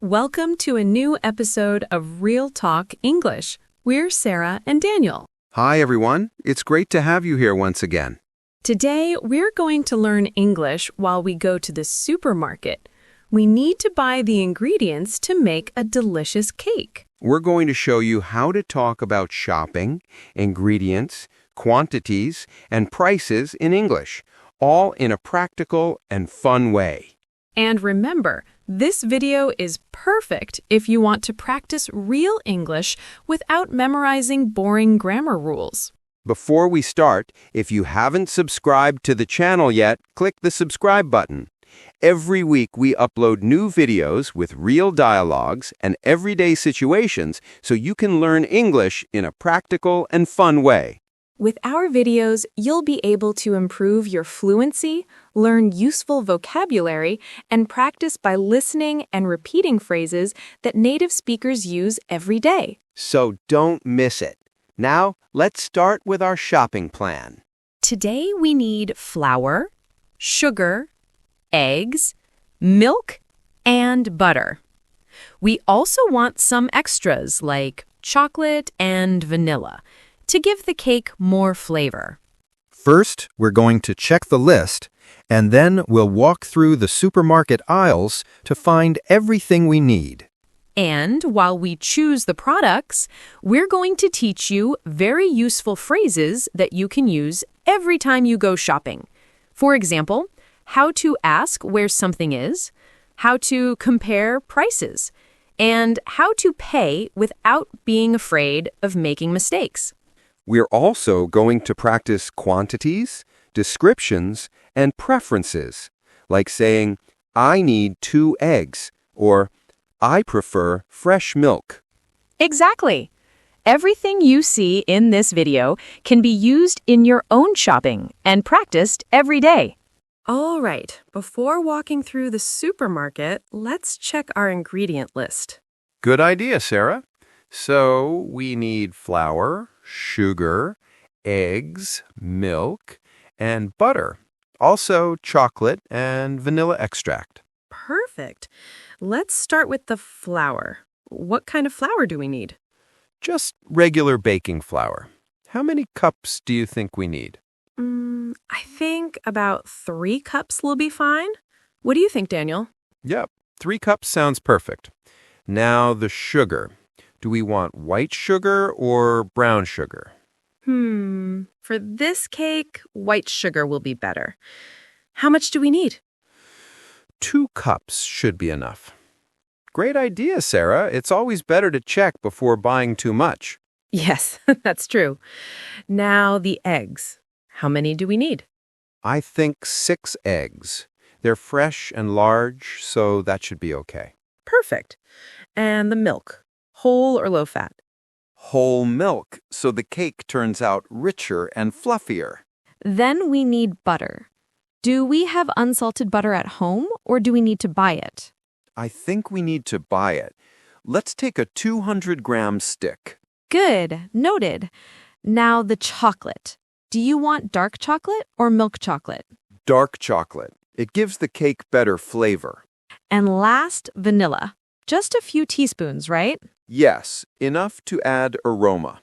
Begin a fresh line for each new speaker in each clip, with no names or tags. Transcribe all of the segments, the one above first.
Welcome to a new episode of RealTalk English. We're Sarah and Daniel.
Hi, everyone. It's great to have you here once again.
Today, we're going to learn English while we go to the supermarket. We need to buy the ingredients to make a delicious cake.
We're going to show you how to talk about shopping, ingredients, quantities, and prices in English, all in a practical and fun way.
And remember, this video is perfect if you want to practice real English without memorizing boring grammar rules.
Before we start, if you haven't subscribed to the channel yet, click the subscribe button. Every week we upload new videos with real dialogues and everyday situations so you can learn English in a practical and fun way.
With our videos, you'll be able to improve your fluency, learn useful vocabulary, and practice by listening and repeating phrases that native speakers use every day.
So don't miss it. Now, let's start with our shopping plan.
Today we need flour, sugar, eggs, milk, and butter. We also want some extras like chocolate and vanilla to give the cake more flavor.
First, we're going to check the list, and then we'll walk through the supermarket aisles to find everything we need.
And while we choose the products, we're going to teach you very useful phrases that you can use every time you go shopping. For example, how to ask where something is, how to compare prices, and how to pay without being afraid of making mistakes.
We're also going to practice quantities, descriptions, and preferences, like saying, I need 2 eggs, or I prefer fresh milk.
Exactly. Everything you see in this video can be used in your own shopping and practiced every day. All right, before walking through the supermarket, let's check our ingredient list.
Good idea, Sarah. So we need flour, sugar, eggs, milk, and butter. Also chocolate and vanilla extract.
Perfect. Let's start with the flour. What kind of flour do we need?
Just regular baking flour. How many cups do you think we need?
I think about 3 cups will be fine. What do you think, Daniel?
Yep, 3 cups sounds perfect. Now the sugar. Do we want white sugar or brown sugar?
For this cake, white sugar will be better. How much do we need?
2 cups should be enough. Great idea, Sarah. It's always better to check before buying too much.
Yes, that's true. Now the eggs. How many do we need?
I think 6 eggs. They're fresh and large, so that should be okay.
Perfect. And the milk. Whole or low fat?
Whole milk, so the cake turns out richer and fluffier.
Then we need butter. Do we have unsalted butter at home, or do we need to buy it?
I think we need to buy it. Let's take a 200-gram stick.
Good, noted. Now the chocolate. Do you want dark chocolate or milk chocolate?
Dark chocolate. It gives the cake better flavor.
And last, vanilla. Just a few teaspoons, right?
Yes, enough to add aroma.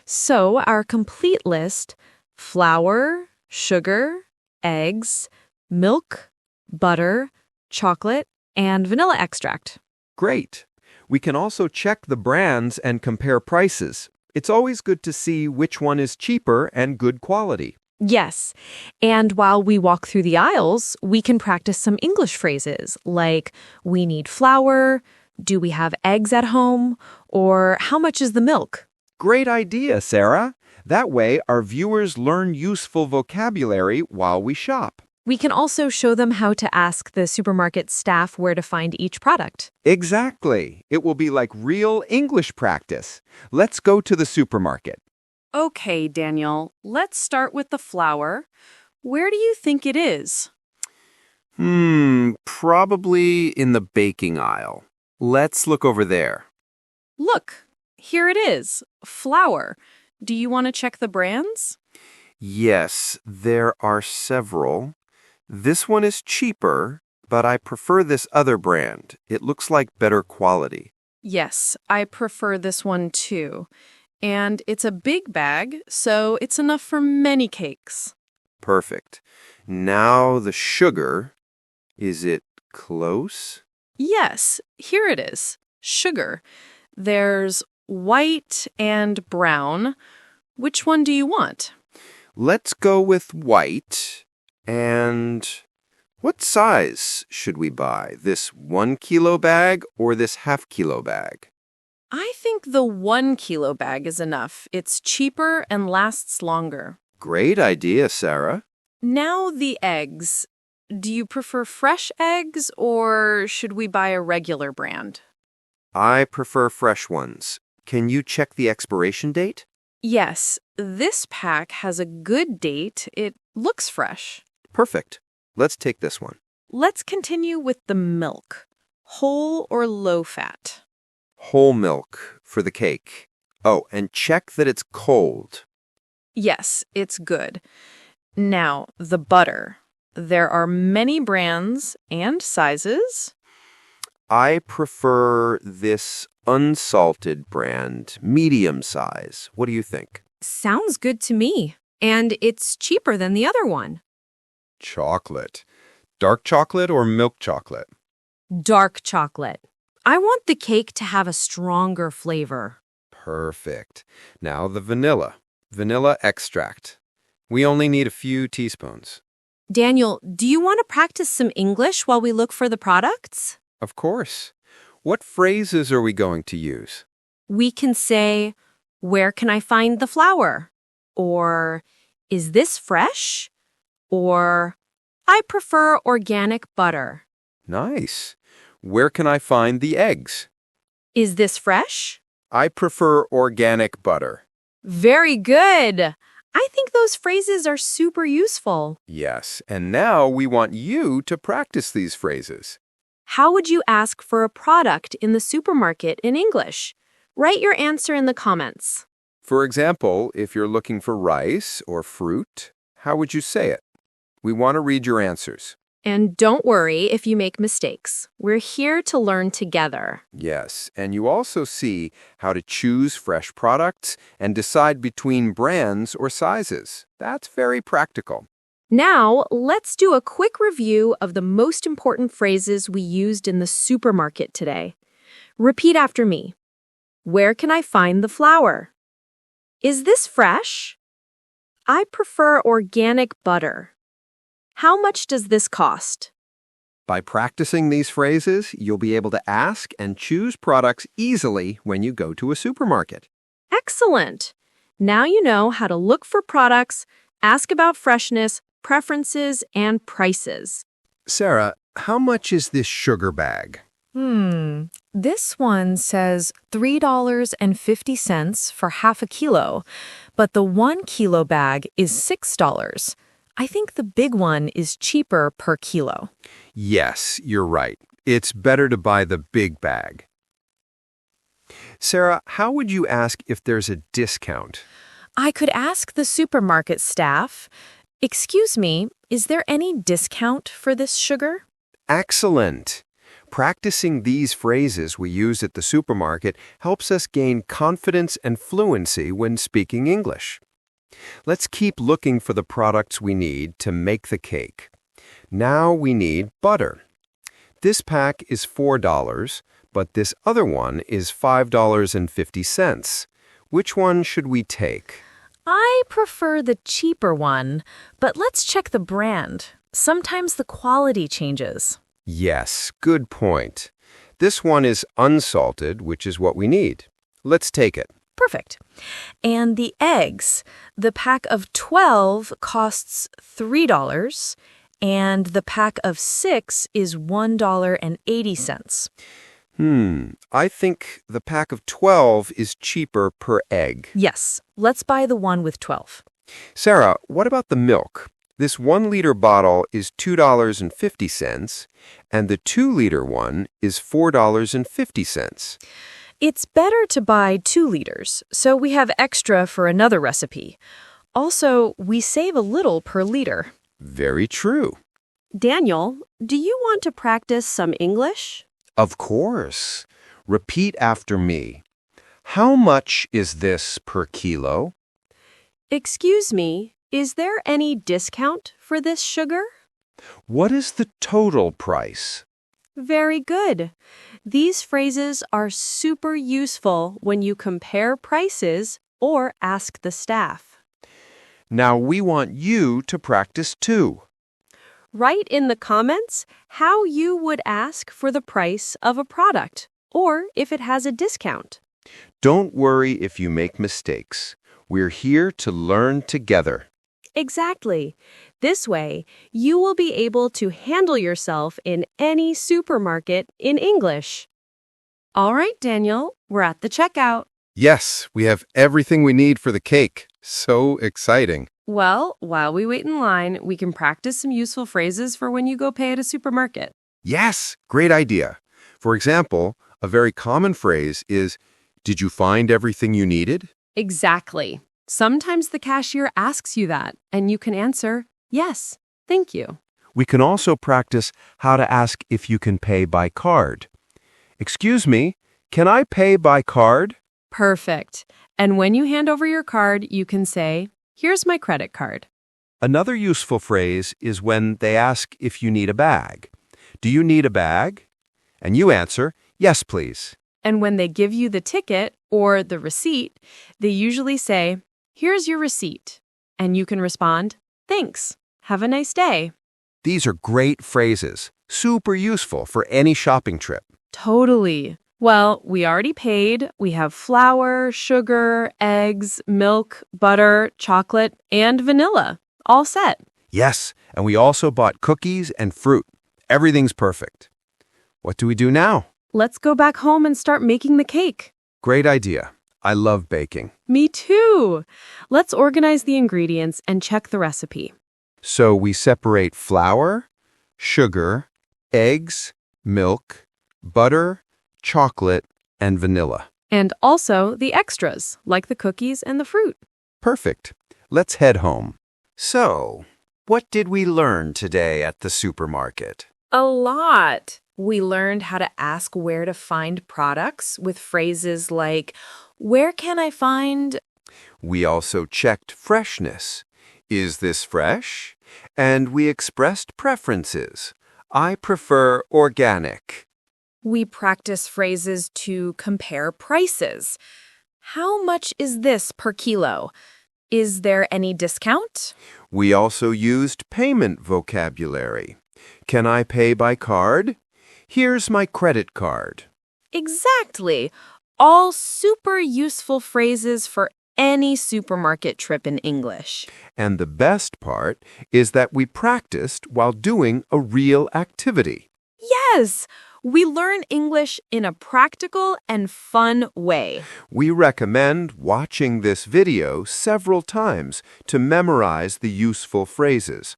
So our complete list: flour, sugar, eggs, milk, butter, chocolate, and vanilla extract.
Great. We can also check the brands and compare prices. It's always good to see which one is cheaper and good quality.
Yes, and while we walk through the aisles, we can practice some English phrases like, we need flour, do we have eggs at home, or how much is the milk?
Great idea, Sarah. That way, our viewers learn useful vocabulary while we shop.
We can also show them how to ask the supermarket staff where to find each product.
Exactly. It will be like real English practice. Let's go to the supermarket.
Okay, Daniel, let's start with the flour. Where do you think it is?
Probably in the baking aisle. Let's look over there.
Look, here it is, flour. Do you want to check the brands?
Yes, there are several. This one is cheaper, but I prefer this other brand. It looks like better quality.
Yes, I prefer this one too. And it's a big bag, so it's enough for many cakes.
Perfect. Now the sugar. Is it close?
Yes, here it is. Sugar. There's white and brown. Which one do you want?
Let's go with white. And what size should we buy? This 1 kilo bag or this half-kilo bag?
I think the 1 kilo bag is enough. It's cheaper and lasts longer.
Great idea, Sarah.
Now the eggs. Do you prefer fresh eggs or should we buy a regular brand?
I prefer fresh ones. Can you check the expiration date?
Yes, this pack has a good date. It looks fresh.
Perfect. Let's take this one.
Let's continue with the milk. Whole or low fat?
Whole milk for the cake. Oh, and check that it's cold.
Yes, it's good. Now, the butter. There are many brands and sizes.
I prefer this unsalted brand, medium size. What do you think?
Sounds good to me. And it's cheaper than the other one.
Chocolate. Dark chocolate or milk chocolate?
Dark chocolate. I want the cake to have a stronger flavor.
Perfect. Now the vanilla. Vanilla extract. We only need a few teaspoons.
Daniel, do you want to practice some English while we look for the products?
Of course. What phrases are we going to use?
We can say, "Where can I find the flour?" Or, "Is this fresh?" Or, "I prefer organic butter."
Nice. Where can I find the eggs?
Is this fresh?
I prefer organic butter.
Very good. I think those phrases are super useful.
Yes, and now we want you to practice these phrases.
How would you ask for a product in the supermarket in English? Write your answer in the comments.
For example, if you're looking for rice or fruit, how would you say it? We want to read your answers.
And don't worry if you make mistakes. We're here to learn together.
Yes, and you also see how to choose fresh products and decide between brands or sizes. That's very practical.
Now, let's do a quick review of the most important phrases we used in the supermarket today. Repeat after me. Where can I find the flour? Is this fresh? I prefer organic butter. How much does this cost?
By practicing these phrases, you'll be able to ask and choose products easily when you go to a supermarket.
Excellent! Now you know how to look for products, ask about freshness, preferences, and prices.
Sarah, how much is this sugar bag?
This one says $3.50 for half a kilo, but the 1 kilo bag is $6. I think the big one is cheaper per kilo.
Yes, you're right. It's better to buy the big bag. Sarah, how would you ask if there's a discount?
I could ask the supermarket staff, "Excuse me, is there any discount for this sugar?"
Excellent! Practicing these phrases we use at the supermarket helps us gain confidence and fluency when speaking English. Let's keep looking for the products we need to make the cake. Now we need butter. This pack is $4, but this other one is $5.50. Which one should we take?
I prefer the cheaper one, but let's check the brand. Sometimes the quality changes.
Yes, good point. This one is unsalted, which is what we need. Let's take it.
Perfect. And the eggs, the pack of 12 costs $3, and the pack of 6 is $1.80.
I think the pack of 12 is cheaper per egg.
Yes, let's buy the one with 12.
Sarah, what about the milk? This 1-liter bottle is $2.50, and the 2-liter one is $4.50.
It's better to buy 2 liters, so we have extra for another recipe. Also, we save a little per liter.
Very true.
Daniel, do you want to practice some English?
Of course. Repeat after me. How much is this per kilo?
Excuse me, is there any discount for this sugar?
What is the total price?
Very good. These phrases are super useful when you compare prices or ask the staff.
Now we want you to practice too.
Write in the comments how you would ask for the price of a product or if it has a discount.
Don't worry if you make mistakes. We're here to learn together.
Exactly. This way, you will be able to handle yourself in any supermarket in English. All right, Daniel, we're at the checkout.
Yes, we have everything we need for the cake. So exciting.
Well, while we wait in line, we can practice some useful phrases for when you go pay at a supermarket.
Yes, great idea. For example, a very common phrase is, "Did you find everything you needed?"
Exactly. Sometimes the cashier asks you that, and you can answer, yes, thank you.
We can also practice how to ask if you can pay by card. Excuse me, can I pay by card?
Perfect. And when you hand over your card, you can say, here's my credit card.
Another useful phrase is when they ask if you need a bag. Do you need a bag? And you answer, yes, please.
And when they give you the ticket or the receipt, they usually say, here's your receipt. And you can respond, thanks. Have a nice day.
These are great phrases, super useful for any shopping trip.
Totally. Well, we already paid. We have flour, sugar, eggs, milk, butter, chocolate, and vanilla. All set.
Yes, and we also bought cookies and fruit. Everything's perfect. What do we do now?
Let's go back home and start making the cake.
Great idea. I love baking.
Me too. Let's organize the ingredients and check the recipe.
So we separate flour, sugar, eggs, milk, butter, chocolate, and vanilla.
And also the extras, like the cookies and the fruit.
Perfect. Let's head home. So, what did we learn today at the supermarket?
A lot. We learned how to ask where to find products with phrases like, where can I find?
We also checked freshness. Is this fresh? And we expressed preferences. I prefer organic.
We practice phrases to compare prices. How much is this per kilo? Is there any discount?
We also used payment vocabulary. Can I pay by card? Here's my credit card.
Exactly. All super useful phrases for any supermarket trip in English.
And the best part is that we practiced while doing a real activity.
Yes! We learn English in a practical and fun way.
We recommend watching this video several times to memorize the useful phrases.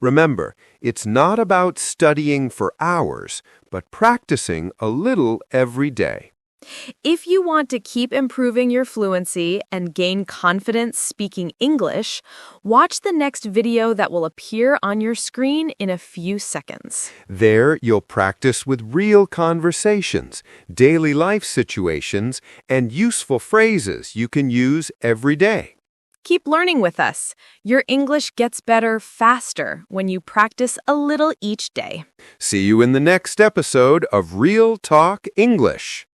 Remember, it's not about studying for hours, but practicing a little every day.
If you want to keep improving your fluency and gain confidence speaking English, watch the next video that will appear on your screen in a few seconds.
There, you'll practice with real conversations, daily life situations, and useful phrases you can use every day.
Keep learning with us. Your English gets better faster when you practice a little each day.
See you in the next episode of Real Talk English.